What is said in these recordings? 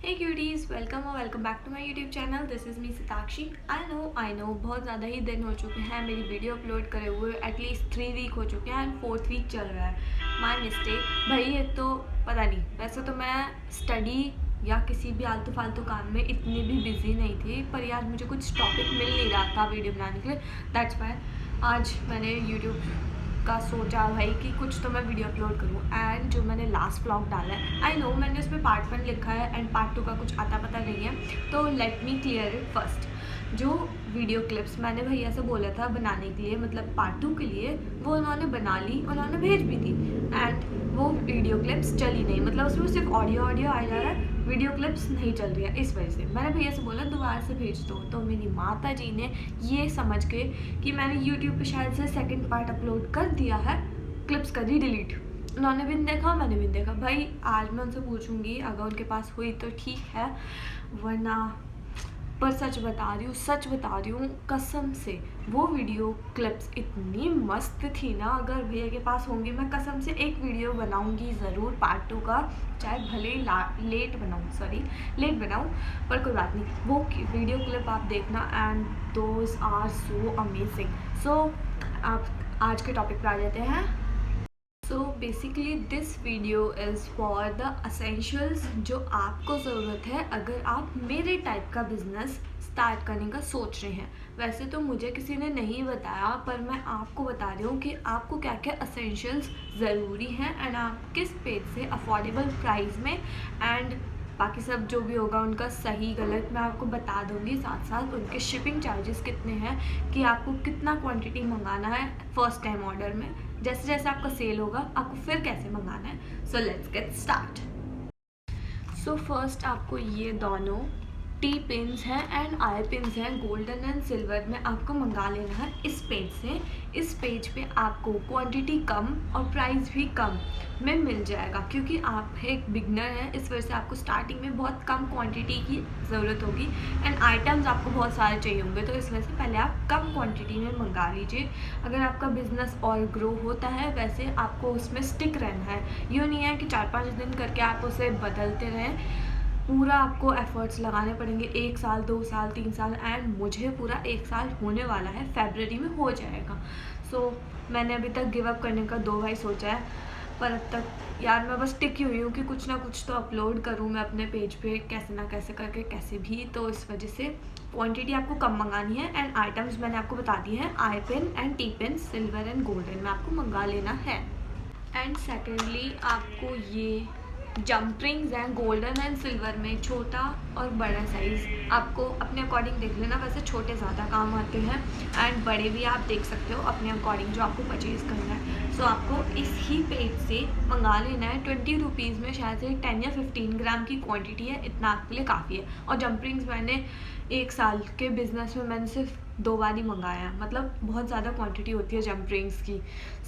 Hey cuties, welcome back to my YouTube channel. This is me Sitakshi. I know बहुत ज़्यादा ही दिन हो चुके हैं मेरी वीडियो अपलोड करे हुए। एटलीस्ट 3 वीक हो चुके हैं एंड 4th वीक चल रहा है। माय मिस्टेक भाई। ये तो पता नहीं, वैसे तो मैं स्टडी या किसी भी आलतू फालतू काम में इतनी भी बिजी नहीं थी, पर यार मुझे कुछ टॉपिक मिल नहीं रहा था वीडियो बनाने के लिए। दैट्स वाई आज मैंने यूट्यूब का सोचा भाई कि कुछ तो मैं वीडियो अपलोड करूँ। एंड जो मैंने लास्ट व्लॉग डाला है, आई नो मैंने उसमें पार्ट 1 लिखा है एंड पार्ट 2 का कुछ आता पता नहीं है, तो let me clear it first. जो वीडियो क्लिप्स मैंने भैया से बोला था बनाने के लिए, मतलब पार्ट 2 के लिए, वो उन्होंने बना ली, उन्होंने भेज भी दी। एंड वो वीडियो क्लिप्स चली नहीं, मतलब उसमें सिर्फ ऑडियो आ जा रहा है, वीडियो क्लिप्स नहीं चल रही है। इस वजह से मैंने भैया से बोला दोबारा से भेज दो, तो मेरी माता जी ने ये समझ के कि मैंने यूट्यूब पे शायद से सेकंड पार्ट अपलोड कर दिया है, क्लिप्स कर दी डिलीट। उन्होंने भी नहीं देखा, मैंने भी नहीं देखा। भाई आज मैं उनसे पूछूंगी, अगर उनके पास हुई तो ठीक है, वरना पर सच बता रही हूँ कसम से, वो वीडियो क्लिप्स इतनी मस्त थी ना। अगर भैया के पास होंगी, मैं कसम से एक वीडियो बनाऊंगी ज़रूर पार्ट 2 का, चाहे भले ही लेट बनाऊँ, पर कोई बात नहीं। वो वीडियो क्लिप आप देखना and those are so amazing. So आप आज के टॉपिक पर आ जाते हैं। So basically this video is for the essentials जो आपको ज़रूरत है अगर आप मेरे टाइप का बिजनेस स्टार्ट करने का सोच रहे हैं। वैसे तो मुझे किसी ने नहीं बताया, पर मैं आपको बता रही हूँ कि आपको क्या क्या असेंशियल्स ज़रूरी हैं एंड आप किस पेज से अफोर्डेबल प्राइस में, एंड बाकी सब जो भी होगा उनका सही गलत मैं आपको बता दूंगी। साथ साथ उनके शिपिंग चार्जेस कितने हैं, कि आपको कितना क्वांटिटी मंगाना है फर्स्ट टाइम ऑर्डर में, जैसे जैसे आपका सेल होगा आपको फिर कैसे मंगाना है। So let's get start. So first आपको ये दोनों टी पिन्स हैं एंड आई पिन्स हैं, गोल्डन एंड सिल्वर में आपको मंगा लेना है इस पेज से। इस पेज पे आपको क्वांटिटी कम और प्राइस भी कम में मिल जाएगा, क्योंकि आप एक बिगनर हैं, इस वजह से आपको स्टार्टिंग में बहुत कम क्वांटिटी की ज़रूरत होगी एंड आइटम्स आपको बहुत सारे चाहिए होंगे, तो इस वजह से पहले आप कम क्वांटिटी में मंगा लीजिए। अगर आपका बिजनेस और ग्रो होता है, वैसे आपको उसमें स्टिक रहना है। यूँ नहीं है कि 4-5 दिन करके आप उसे बदलते रहें, पूरा आपको एफर्ट्स लगाने पड़ेंगे, 1 साल 2 साल 3 साल, एंड मुझे पूरा 1 साल होने वाला है, फरवरी में हो जाएगा। सो मैंने अभी तक गिव अप करने का 2 बार सोचा है, पर अब तक यार मैं बस टिकी हुई हूँ कि कुछ ना कुछ तो अपलोड करूँ मैं अपने पेज पे, कैसे ना कैसे करके, कैसे भी। तो इस वजह से क्वांटिटी आपको कम मंगानी है एंड आइटम्स मैंने आपको बता दी है, eye pin and T pin silver and golden में आपको मंगा लेना है। एंड सेकेंडली आपको ये जंप रिंग्स हैं गोल्डन एंड सिल्वर में, छोटा और बड़ा साइज़ आपको अपने अकॉर्डिंग देख लेना। वैसे छोटे ज़्यादा काम आते हैं एंड बड़े भी आप देख सकते हो अपने अकॉर्डिंग जो आपको परचेज़ करना है। सो आपको इस ही पेज से मंगा लेना है। 20 रुपीज़ में शायद से 10 या 15 ग्राम की क्वांटिटी है, इतना आपके लिए काफ़ी है। और जंप रिंग्स मैंने 1 साल के बिजनेस में मैंने सिर्फ 2 बार ही मंगाया है, मतलब बहुत ज़्यादा क्वांटिटी होती है जंप रिंग्स की।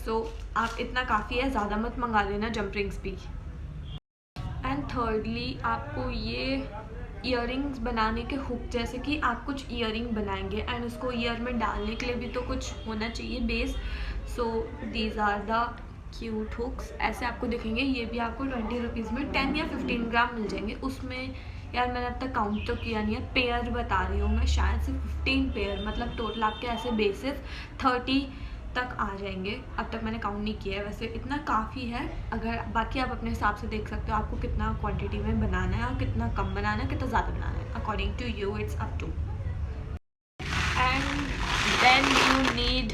सो आप इतना काफ़ी है, ज़्यादा मत मंगा लेना जंप रिंग्स भी। एंड थर्डली आपको ये ईयरिंग्स बनाने के हुक, जैसे कि आप कुछ ईयरिंग बनाएंगे एंड उसको ईयर में डालने के लिए भी तो कुछ होना चाहिए base. So these are the cute hooks, ऐसे आपको दिखेंगे। ये भी आपको 20 रुपीज़ में 10 या 15 ग्राम मिल जाएंगे। उसमें यार मैंने अब तक काउंट तो किया नहीं है, पेयर बता रही हूँ मैं, शायद से 15 पेयर, मतलब टोटल आपके ऐसे बेसिस 30 तक आ जाएंगे। अब तक मैंने काउंट नहीं किया है, वैसे इतना काफ़ी है। अगर बाकी आप अपने हिसाब से देख सकते हो आपको कितना क्वांटिटी में बनाना है और कितना कम बनाना है, कितना ज़्यादा बनाना है, according to you, it's up to. And then you need,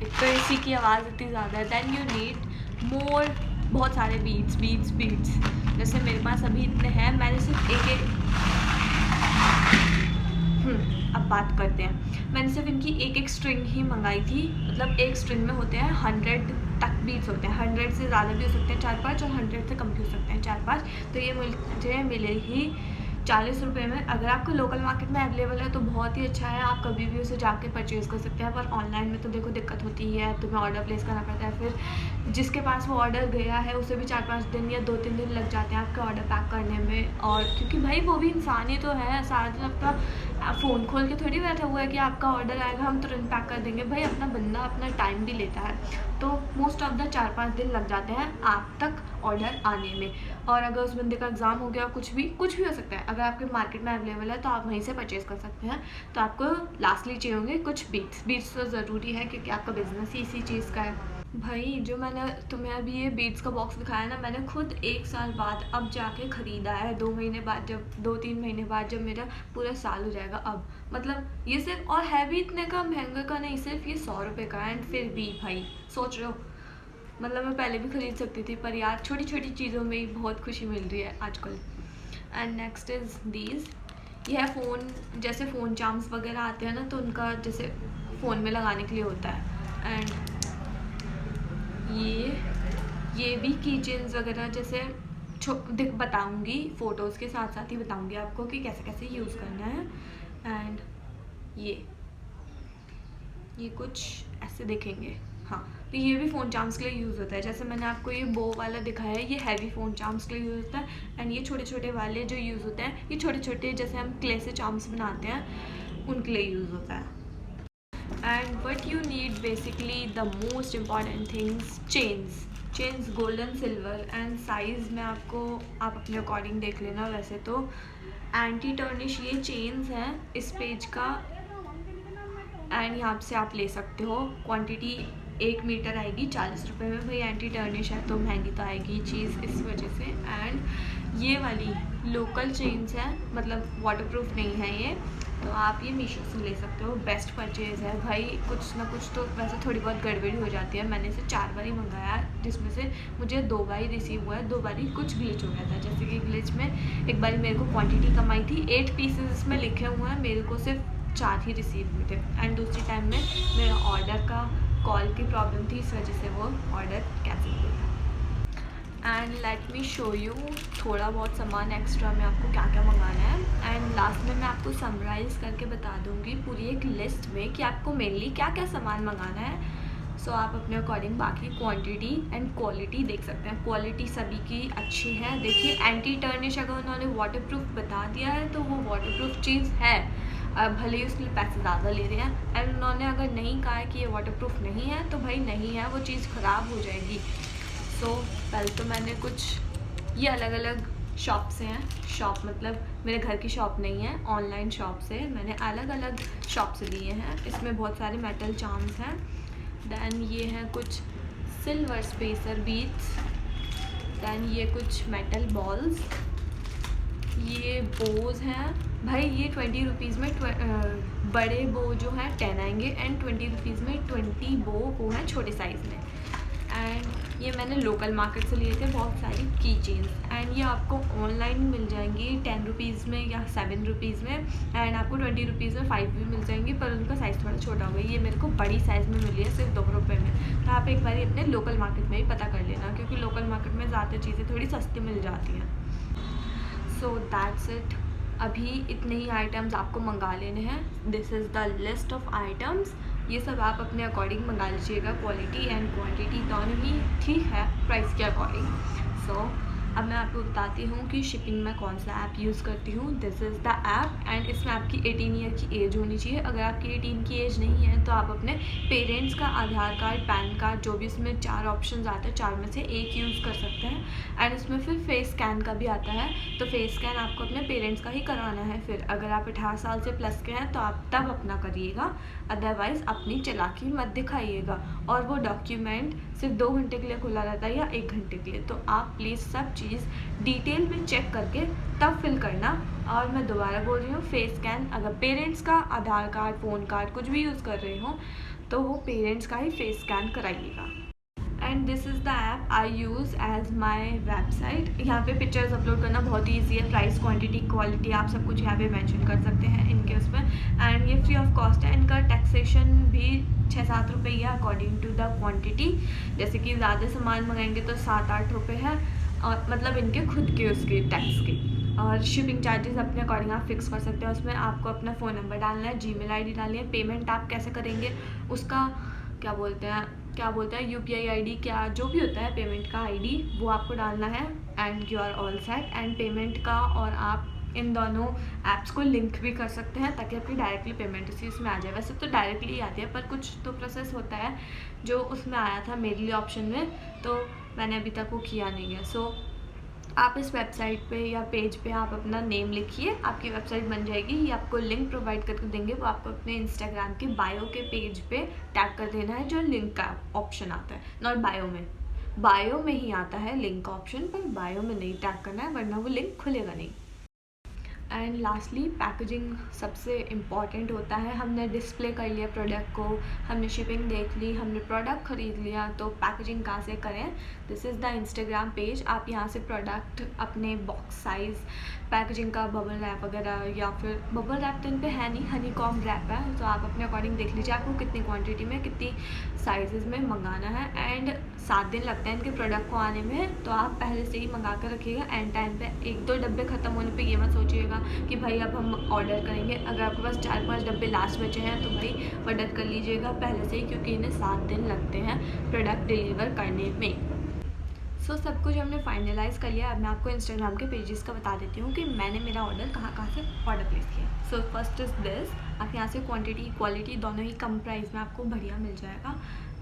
एक तो इसी की आवाज़ इतनी ज़्यादा है, देन यू नीड मोर, बहुत सारे बीट्स। जैसे मेरे पास अभी इतने हैं, मैंने सिर्फ अब बात करते हैं। मैंने सिर्फ इनकी एक स्ट्रिंग ही मंगाई थी, मतलब एक स्ट्रिंग में होते हैं 100 तक बीट्स होते हैं, 100 से ज़्यादा भी हो सकते हैं 4-5, और 100 से कम भी हो सकते हैं 4-5। तो ये मुझे मिले ही 40 रुपये में। अगर आपको लोकल मार्केट में अवेलेबल है तो बहुत ही अच्छा है, आप कभी भी उसे जाके परचेज़ कर सकते हैं। पर ऑनलाइन में तो देखो दिक्कत होती है, तुम्हें ऑर्डर प्लेस करना पड़ता है, फिर जिसके पास वो ऑर्डर गया है उसे भी 4-5 दिन या 2-3 दिन लग जाते हैं आपका ऑर्डर पैक करने में। और क्योंकि भाई वो भी इंसान ही तो है, सारा दिन आपका फ़ोन खोल के थोड़ी बैठा हुआ है कि आपका ऑर्डर आएगा हम तुरंत पैक कर देंगे। भाई अपना बंदा अपना टाइम भी लेता है, तो मोस्ट ऑफ द 4-5 दिन लग जाते हैं आप तक ऑर्डर आने में। और अगर उस बंदे का एग्ज़ाम हो गया, कुछ भी हो सकता है, अगर आपके मार्केट में अवेलेबल है तो आप वहीं से परचेज़ कर सकते हैं। तो आपको लास्टली चाहिए होंगे कुछ बीट्स तो ज़रूरी है क्योंकि आपका बिज़नेस ही इसी चीज़ का है। भाई जो मैंने तुम्हें अभी ये बीट्स का बॉक्स दिखाया ना, मैंने खुद 1 साल बाद अब जाके ख़रीदा है, 2 महीने बाद, जब 2-3 महीने बाद जब मेरा पूरा साल हो जाएगा अब। मतलब ये सिर्फ, और है भी इतने का महंगा का नहीं, सिर्फ ये 100 रुपये का है। एंड फिर भी भाई सोच रहे हो, मतलब मैं पहले भी ख़रीद सकती थी, पर यार छोटी छोटी चीज़ों में ही बहुत खुशी मिल रही है आजकल। एंड नेक्स्ट इज़ दीज, ये है फ़ोन, जैसे फ़ोन चार्म्स वगैरह आते हैं ना, तो उनका जैसे फ़ोन में लगाने के लिए होता है। एंड ये भी की चेन्स वगैरह जैसे बताऊँगी, फ़ोटोज़ के साथ साथ ही बताऊँगी आपको कि कैसे कैसे यूज़ करना है। एंड ये कुछ ऐसे दिखेंगे। हाँ, तो ये भी फ़ोन चार्म्स के लिए यूज़ होता है। जैसे मैंने आपको ये बो वाला दिखाया है, ये हैवी फ़ोन चार्म्स के लिए यूज़ होता है। एंड ये छोटे छोटे वाले जो यूज़ होते हैं, ये छोटे छोटे जैसे हम क्ले से चार्म्स बनाते हैं उनके लिए यूज़ होता है। And what you need basically the most important things, chains golden silver. And size में आपको, आप अपने अकॉर्डिंग देख लेना। वैसे तो एंटी टर्निश ये चेन्स हैं इस पेज का, एंड यहाँ से आप ले सकते हो। क्वांटिटी 1 मीटर आएगी 40 रुपये में। भाई एंटी टर्निश है तो महंगी तो आएगी चीज़ इस वजह से। एंड ये वाली लोकल चेन्स हैं, मतलब वाटरप्रूफ नहीं है ये, तो आप ये मीशो से ले सकते हो। बेस्ट परचेज़ है भाई। कुछ ना कुछ तो वैसे थोड़ी बहुत गड़बड़ी हो जाती है। मैंने इसे 4 बार ही मंगाया, जिसमें से मुझे 2 बार ही रिसीव हुआ है, 2 बार ही कुछ ग्लिच हो गया था। जैसे कि ग्लिच में एक बार मेरे को क्वांटिटी कम आई थी, 8 पीसेज इसमें लिखे हुए हैं, मेरे को सिर्फ 4 ही रिसीव हुए थे। एंड दूसरी टाइम में मेरा ऑर्डर का कॉल की प्रॉब्लम थी, इस वजह से वो ऑर्डर कैंसिल हुआ था। And let me show you थोड़ा बहुत सामान एक्स्ट्रा में आपको क्या क्या मंगाना है। एंड लास्ट में मैं आपको समराइज़ करके बता दूँगी पूरी एक लिस्ट में कि आपको मेनली क्या क्या सामान मंगाना है। सो आप अपने अकॉर्डिंग बाकी क्वांटिटी एंड क्वालिटी देख सकते हैं। क्वालिटी सभी की अच्छी है। देखिए एंटी टर्निश अगर उन्होंने वाटरप्रूफ बता दिया है तो वो वाटरप्रूफ चीज़ है, भले ही उसके लिए पैसे ज़्यादा ले रहे हैं। एंड उन्होंने अगर नहीं कहा है कि ये वाटरप्रूफ नहीं है तो भाई नहीं है, वो चीज़ ख़राब हो जाएगी। सो पहले तो मैंने कुछ, ये अलग अलग शॉप से हैं, शॉप मतलब मेरे घर की शॉप नहीं है, ऑनलाइन शॉप से मैंने अलग अलग शॉप से लिए हैं। इसमें बहुत सारे मेटल चार्म्स हैं। दैन ये हैं कुछ सिल्वर स्पेसर बीट्स। दैन ये कुछ मेटल बॉल्स। ये बोज हैं भाई, ये 20 रुपीज़ में बड़े बो जो हैं 10 आएंगे, एंड 20 रुपीज़ में 20 वो हैं छोटे साइज़ में। एंड ये मैंने लोकल मार्केट से लिए थे बहुत सारी की चेन्स। एंड ये आपको ऑनलाइन मिल जाएंगी 10 रुपीज़ में या 7 रुपीज़ में। एंड आपको 20 रुपीज़ में 5 भी मिल जाएंगी, पर उनका साइज़ थोड़ा छोटा हो गया। ये मेरे को बड़ी साइज़ में मिली है सिर्फ 2 रुपये में। तो आप एक बार अपने लोकल मार्केट में ही पता कर लेना, क्योंकि लोकल मार्केट में ज़्यादा चीज़ें थोड़ी सस्ती मिल जाती हैं। So that's it. अभी इतने ही आइटम्स आपको मंगा लेने हैं। This is the list of items. ये सब आप अपने अकॉर्डिंग मंगा लीजिएगा। क्वालिटी एंड क्वांटिटी दोनों ही ठीक है प्राइस के अकॉर्डिंग। सो अब मैं आपको बताती हूँ कि शिपिंग में कौन सा ऐप यूज़ करती हूँ। This is the app, and इसमें आपकी 18 ईयर की एज होनी चाहिए। अगर आपकी 18 की एज नहीं है तो आप अपने पेरेंट्स का आधार कार्ड, पैन कार्ड, जो भी इसमें 4 ऑप्शन आते हैं, 4 में से एक यूज़ कर सकते हैं। एंड इसमें फिर फेस स्कैन का भी आता है, तो फेस स्कैन आपको अपने पेरेंट्स का ही करवाना है। फिर अगर आप 18 साल से प्लस के हैं तो आप तब अपना करिएगा, अदरवाइज़ अपनी चालाकी मत दिखाइएगा। और वो डॉक्यूमेंट सिर्फ 2 घंटे के लिए खुला रहता है या 1 घंटे के लिए, तो आप प्लीज़ सब चीज़ डिटेल में चेक करके तब फिल करना। और मैं दोबारा बोल रही हूँ, फेस स्कैन अगर पेरेंट्स का आधार कार्ड, फ़ोन कार्ड कुछ भी यूज़ कर रहे हो तो वो पेरेंट्स का ही फेस स्कैन कराइएगा। And this is the app I use as my website. यहाँ पे पिक्चर्स अपलोड करना बहुत ईजी है। प्राइस, क्वांटिटी, क्वालिटी आप सब कुछ यहाँ पे मेंशन कर सकते हैं इनके उसमें। एंड ये फ्री ऑफ कॉस्ट है। इनका टैक्सेशन भी 6-7 रुपये है अकॉर्डिंग टू द क्वांटिटी। जैसे कि ज़्यादा सामान मंगाएंगे तो 7-8 रुपये है, और मतलब इनके खुद के उसके टैक्स के। और शिपिंग चार्जेस अपने अकॉर्डिंग आप फिक्स कर सकते हैं। उसमें आपको अपना फ़ोन नंबर डालना है, जीमेल आईडी डालनी है। पेमेंट आप कैसे करेंगे उसका क्या बोलते हैं UPI ID, क्या जो भी होता है पेमेंट का ID, वो आपको डालना है। And you are all set. And payment का और आप इन दोनों ऐप्स को लिंक भी कर सकते हैं ताकि आपकी डायरेक्टली पेमेंट इसी उसमें आ जाए। वैसे तो डायरेक्टली आती है पर कुछ तो प्रोसेस होता है जो उसमें आया था मेरे लिए ऑप्शन में, तो मैंने अभी तक वो किया नहीं है। सो आप इस वेबसाइट पे या पेज पे आप अपना नेम लिखिए, आपकी वेबसाइट बन जाएगी। ये आपको लिंक प्रोवाइड करके देंगे, वो आपको अपने इंस्टाग्राम के बायो के पेज पे टैग कर देना है, जो लिंक का ऑप्शन आता है। नॉट बायो में, बायो में ही आता है लिंक का ऑप्शन, पर बायो में नहीं टैग करना है वरना वो लिंक खुलेगा नहीं। एंड लास्टली पैकेजिंग सबसे इम्पॉर्टेंट होता है। हमने डिस्प्ले कर लिया प्रोडक्ट को, हमने शिपिंग देख ली, हमने प्रोडक्ट ख़रीद लिया, तो पैकेजिंग कहाँ से करें? This is the Instagram page. आप यहाँ से प्रोडक्ट अपने बॉक्स साइज़, पैकेजिंग का बबल रैप वगैरह, या फिर बबल रैप तो इन पे है नहीं, हनी कॉम रैप है, तो आप अपने अकॉर्डिंग देख लीजिए आपको कितनी क्वांटिटी में कितनी साइज़ में मंगाना है। एंड 7 दिन लगते हैं इनके प्रोडक्ट को आने में, तो आप पहले से ही मंगा कर रखिएगा। एंड टाइम पे 1-2 डब्बे ख़त्म होने पे ये मत सोचिएगा कि भाई अब हम ऑर्डर करेंगे। अगर आपके पास 4-5 डब्बे लास्ट बचे हैं तो भाई ऑर्डर कर लीजिएगा पहले से ही, क्योंकि इन्हें 7 दिन लगते हैं प्रोडक्ट डिलीवर करने में। सो सब कुछ हमने फाइनलाइज़ कर लिया। अब मैं आपको इंस्टाग्राम के पेजेस का बता देती हूँ कि मैंने मेरा ऑर्डर कहाँ से ऑर्डर प्लेस किया। So first is this. आप यहाँ से क्वांटिटी क्वालिटी दोनों ही कम प्राइस में आपको बढ़िया मिल जाएगा।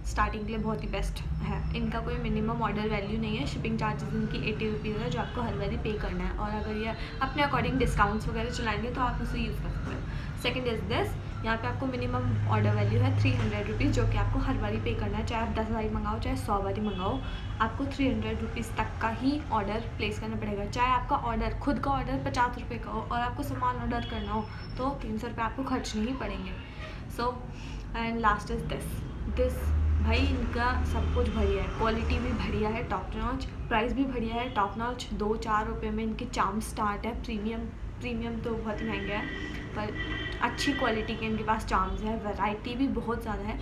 स्टार्टिंग के लिए बहुत ही बेस्ट है। इनका कोई मिनिमम ऑर्डर वैल्यू नहीं है। शिपिंग चार्जेस इनकी 80 रुपीज़ है, जो आपको हर बारी पे करना है, और अगर ये अपने अकॉर्डिंग डिस्काउंट्स वगैरह चलाएंगे तो आप उसे यूज़ कर सकते हो। Second is this. यहाँ पे आपको मिनिमम ऑर्डर वैल्यू है 300 रुपीज़, जो कि आपको हर बारी पे करना है। चाहे आप 10 बारी मंगाओ चाहे 100 बारी मंगाओ, आपको 300 रुपीज़ तक का ही ऑर्डर प्लेस करना पड़ेगा। चाहे आपका ऑर्डर खुद का ऑर्डर 50 रुपये का हो और आपको सामान ऑर्डर करना हो तो 300 रुपये आपको खर्चने ही पड़ेंगे। So and last is this. भाई इनका सब कुछ बढ़िया है, क्वालिटी भी बढ़िया है टॉप नॉच, प्राइस भी बढ़िया है टॉप नॉच। 2-4 रुपये में इनके चार्म स्टार्ट है। प्रीमियम तो बहुत महंगा है, पर अच्छी क्वालिटी के इनके पास चार्म्स है। वैरायटी भी बहुत ज़्यादा है,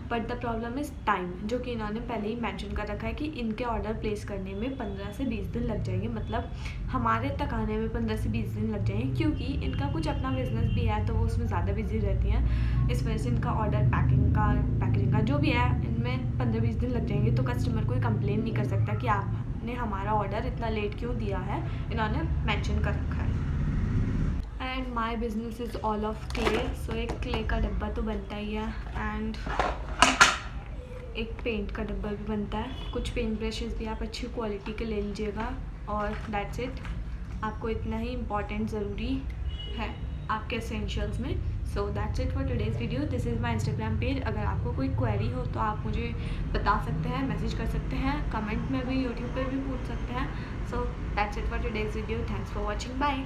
but the problem is time, जो कि इन्होंने पहले ही मेंशन कर रखा है कि इनके ऑर्डर प्लेस करने में 15 से 20 दिन लग जाएंगे। मतलब हमारे तक आने में 15 से 20 दिन लग जाएंगे, क्योंकि इनका कुछ अपना बिजनेस भी है तो वो उसमें ज़्यादा बिजी रहती हैं। इस वजह से इनका ऑर्डर पैकेजिंग का जो भी है इनमें 15-20 दिन लग जाएंगे। तो कस्टमर कोई कंप्लेन नहीं कर सकता कि आपने हमारा ऑर्डर इतना लेट क्यों दिया है, इन्होंने मैंशन कर रखा है। And my business is all of clay. So एक क्ले का डब्बा तो बनता ही है, एंड एक पेंट का डब्बा भी बनता है। कुछ पेंट ब्रशेज़ भी आप अच्छी क्वालिटी के ले लीजिएगा, और दैट्स इट। आपको इतना ही इम्पॉर्टेंट ज़रूरी है आपके एसेंशियल्स में। सो that's it for today's video. This is my Instagram page. अगर आपको कोई क्वेरी हो तो आप मुझे बता सकते हैं, मैसेज कर सकते हैं, कमेंट में भी, यूट्यूब पे भी पूछ सकते हैं। So that's it for today's video. Thanks for watching, bye.